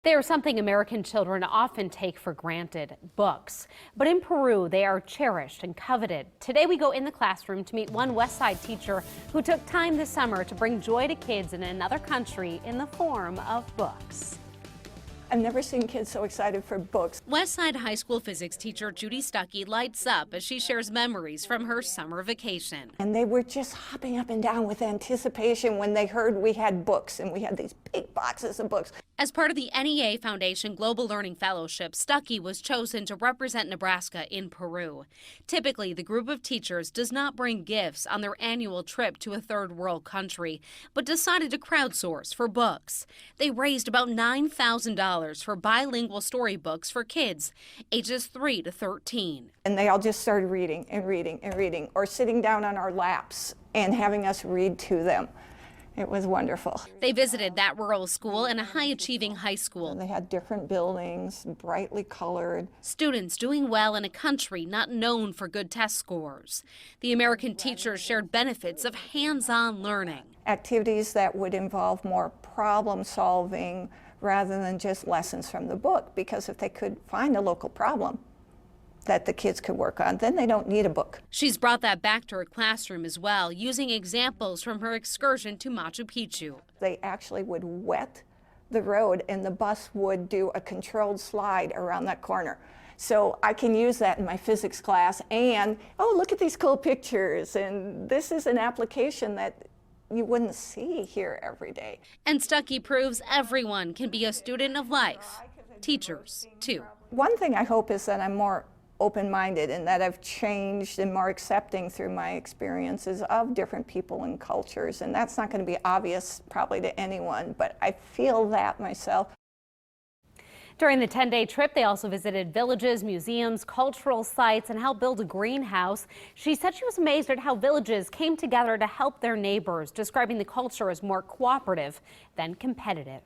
They are something American children often take for granted, books. But in Peru, they are cherished and coveted. Today we go in the classroom to meet one Westside teacher who took time this summer to bring joy to kids in another country in the form of books. I've never seen kids so excited for books. Westside High School physics teacher Judy Stuckey lights up as she shares memories from her summer vacation. And they were just hopping up and down with anticipation when they heard we had books, and we had these big boxes of books. As part of the NEA Foundation Global Learning Fellowship, Stuckey was chosen to represent Nebraska in Peru. Typically, the group of teachers does not bring gifts on their annual trip to a third world country, but decided to crowdsource for books. They raised about $9,000 for bilingual storybooks for kids ages 3 to 13. And they all just started reading and reading and reading, or sitting down on our laps and having us read to them. It was wonderful. They visited that rural school and a high-achieving high school. They had different buildings, brightly colored. Students doing well in a country not known for good test scores. The American teachers shared benefits of hands-on learning. Activities that would involve more problem solving rather than just lessons from the book, because if they could find a local problem that the kids could work on, then they don't need a book. She's brought that back to her classroom as well, using examples from her excursion to Machu Picchu. They actually would wet the road, and the bus would do a controlled slide around that corner. So I can use that in my physics class, and, oh, look at these cool pictures, and this is an application that you wouldn't see here every day. And Stuckey proves everyone can be a student of life, teachers too. One thing I hope is that I'm more open-minded, and that I've changed and more accepting through my experiences of different people and cultures. And that's not going to be obvious probably to anyone, but I feel that myself. During the 10-day trip, they also visited villages, museums, cultural sites, and helped build a greenhouse. She said she was amazed at how villages came together to help their neighbors, describing the culture as more cooperative than competitive.